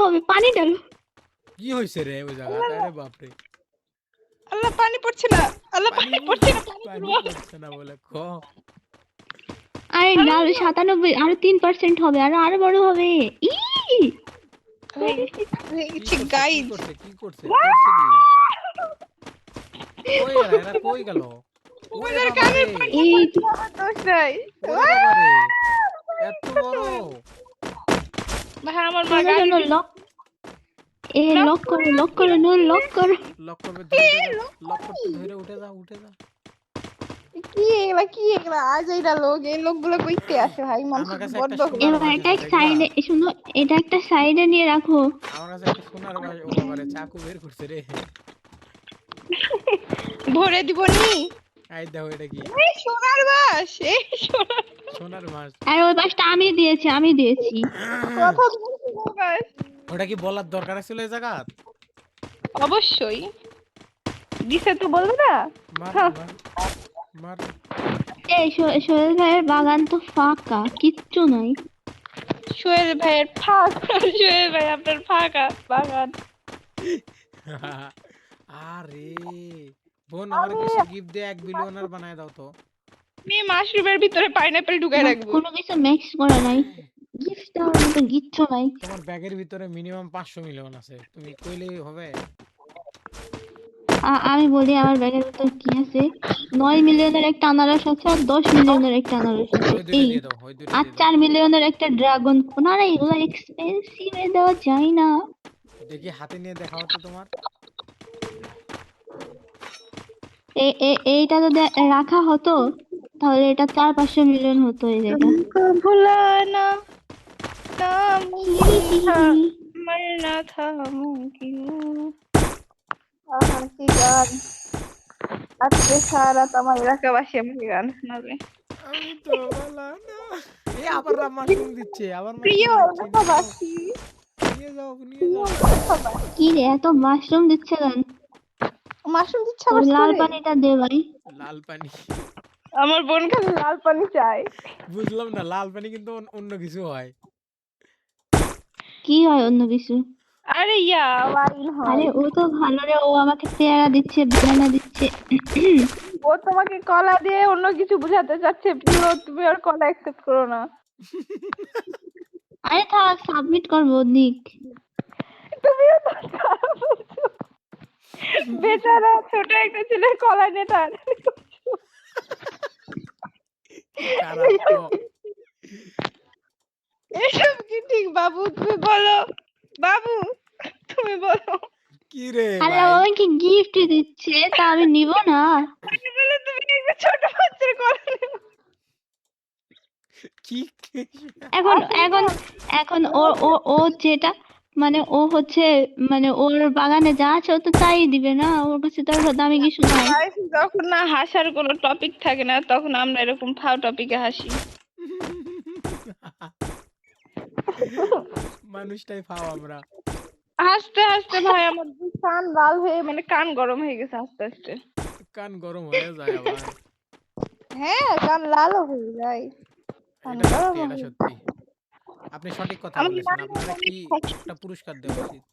হবে পানি ঢালো। কি হইছে রে ওই জায়গাতে? আরে বাপ রে। আল্লাহ পানি পড়ছে না, আল্লাহ পানি পড়ছে না, পানি পড়ছে না বলে ক। আরে না 97 আরো 3% হবে আরো বড় হবে। ই গাইজ কি করছে করছে কি? কই এরা কই গেল? ওরে ওদের বাবা কানে রে, পানি এই পড়ছে, আমার দোষ নাই। ওরে বাবা রে, এত বড়। ভাই আমার মা শোনো গাড়ি শোনো লক লক করো নূর লক করো। লক করবে ধরে উঠে যা, লক করতে ধরে উঠে যা। কি এগুলা আজ এইটা লোক, এই লোকগুলো কইতে আসে ভাই, মানুষ আমার কাছে বড্ড একটা সোনার এবার বাস এটা আছে, দেখবা? সাইডে শুনো, এটা একটা সাইডে নিয়ে রাখো। আমার কাছে একটা সোনার বাস, ও বাবা রে, চাকু বের করছে রে। ভরে দিব নি। আই দাও এটা কি? এই সোনার বাস, এই সোনার বাস। আর ওই বাসটা আমি দিয়েছি কথা বলছি বাস। ওটা কি বলার দরকার ছিল এই জায়গা? অবশ্যই দিছে তো বলবে না। মার মার মার। এই সোহেল ভাইয়ের বাগান তো ফাঁকা, কিচ্ছু নাই। সোহেল ভাইয়ের ফাঁকা, সোহেল ভাই আপনার ফাঁকা বাগান। আরে বোন, আমার কিছু গিফট দিয়ে 1 বিলিয়নার বানায় দাও তো। আমি মাশরুমের ভিতরে পাইনাপল ঢুকাই রাখবো। কোনো কিছু মিক্স করা নাই, গিফট দেওয়ার মতো কিচ্ছু নাই। তোমার ব্যাগের ভিতরে মিনিমাম 500 মিলিয়ন আছে, তুমি কইলেই হবে। আমি বলি আমার ব্যাগের ভিতর কি আছে। 9 মিলিয়নের একটা আনারস আছে আর 10 মিলিয়নের একটা আনারস আছে ওই দুইটা এই, দিয়ে দাও, ওই দুইটা আর দিয়ে দাও। 4 মিলিয়নের একটা ড্রাগন ফ্রুট। না এগুলো এক্সপেন্সিভ, এ দেওয়া যায় না। দেখি হাতে নিয়ে দেখাও তো তোমার। এইটা যদি রাখা হতো তাহলে এটা 400-500 মিলিয়ন হতো এই জায়গা। ভুলানা মরনা থা মুমকিন। কি গান আজকে সারা আমার এলাকাবাসী আমাকে গান শোনাবে। আমি তো বলা না। এ আবার মাশরুম দিচ্ছে, আবার প্রিয় এলাকাবাসী, নিয়ে যাও। কি রে এত মাশরুম দিচ্ছে কেন? মাশরুম দিচ্ছে ওই আবার লাল স্টোরে। পানিটা দে ভাই। লাল পানি? আমার বোন খালি লাল পানি চায়। বুঝলাম না, লাল পানি কিন্তু অন্য কিছু হয়। কি হয় অন্য কিছু? আরে ওয়াইন হয়। আরে ও তো ভালো রে, ও আমাকে পেয়ারা দিচ্ছে, বানানা দিচ্ছে। ও তোমাকে কলা দিয়ে অন্য কিছু বুঝাতে চাচ্ছে, প্রিয় তুমি আর কলা অ্যাকসেপ্ট করো না। আরে থাক, সাবমিট করবো নিক। তুমিও তো খারাপ বলছো। বেচারা ছোট একটা ছেলে কলা নিয়ে তার খারাপ তো। এসব কি ঠিক বাবু? তুমি বলো বাবু, তুমি বলো। কি রে আরে ভাই? ও আমাকে গিফট দিচ্ছে, তা আমি নিব না? আমি বলে তুমি একটা ছোট বাচ্চার কলা নিও। কি এখন এখন এখন ও ও ও যেটা মানে ও হচ্ছে মানে ওর বাগানে যা আছে ও তো তাই দিবে না, ওর কাছে তো আর দামি কিছু নাই। যখন না হাসার কোনো টপিক থাকে না তখন আমরা এরকম ফাও টপিকে হাসি। মানুষটাই পাও আমরা। হাসতে হাসতে ভাই আমার কান লাল হয়ে, মানে কান গরম হয়ে গেছে হাসতে হাসতে। কান গরম হয়ে যায় আবার। হ্যাঁ কান লালও হয়ে যায়। এটা সত্যি। আপনি সঠিক কথা বলেছেন। আপনারা কি একটা পুরস্কার দেওয়া উচিত।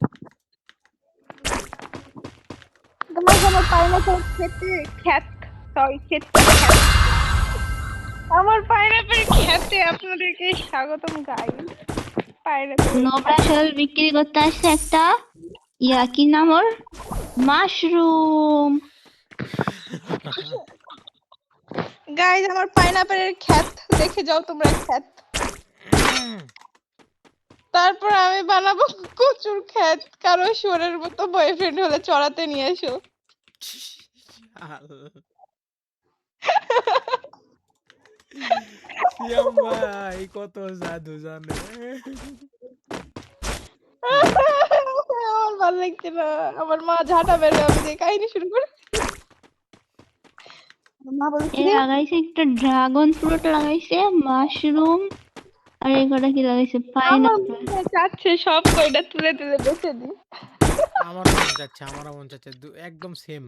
তোমার আমার পাইনাপল খেতে আমার পাইনাপল খেতে আপনাদেরকে স্বাগতম গাইস। পাইনাপল নোবরা শহর বিক্রি করতে আসছে একটা কি নাম ওর, মাশরুম। গাইস আমার পাইনাপলের ক্ষেত দেখে যাও তোমরা, ক্ষেত। তারপর আমি বানাবো কচুর ক্ষেত, কারো শোরের মতো বয়ফ্রেন্ড হলে চড়াতে নিয়ে এসো। সিয়াম ভাই কত জাদু জানে। আমার ভালো লাগছে না, আমার মা ঝাঁটা বেরো, আমি যে কাহিনী শুরু করে। মা বলছে লাগাইছে একটা ড্রাগন ফ্রুট, লাগাইছে মাশরুম, আর এই কটা কি লাগাইছে, পাইনাপল। চাচ্ছে সব কয়টা তুলে তুলে বেঁচে দিই। আমারও মন চাচ্ছে একদম সেম।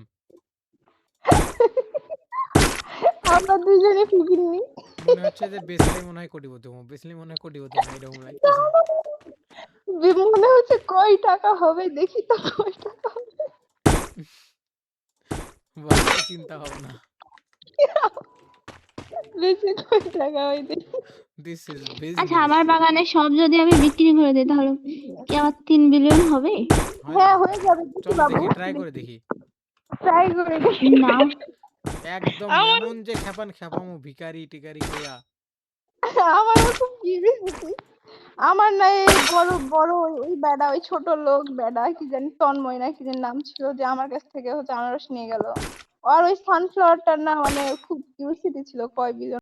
আমরা দুইজনে ফিকিরনি। মনে হচ্ছে যে বেসলে মনে হয় কোটিপতি হবো, বেসলে মনে হয় কোটিপতি হবো, এরকম লাগতেছে। মনে হচ্ছে কয় টাকা হবে দেখি তো কয় টাকা হবে। বাহ, কি চিন্তা ভাবনা। বেশি কয় টাকা হয় দেখি। দিস ইজ আচ্ছা বিজনেস। আমার বাগানে সব যদি আমি বিক্রি করে দিই তাহলে কি আমার 3 বিলিয়ন হবে? হ্যাঁ হয়ে যাবে দেখি চলো বাবু, দেখি, ট্রাই করে দেখি। ট্রাই করে দেখি। না একদম আমার এমন যে খেপামো ভিখারি টিকারি কইয়া। আমারও খুব কিউরিওসিটি। আমার না এই বড় বড় ওই বেডা, ওই ছোট লোক বেডা কি জানি তন্ময় না কি জানি নাম ছিল, যে আমার কাছ থেকে হচ্ছে আনারস নিয়ে গেল। আর ওই সানফ্লাওয়ারটার না মানে খুব কিউরিওসিটি ছিল কয় বিলিয়ন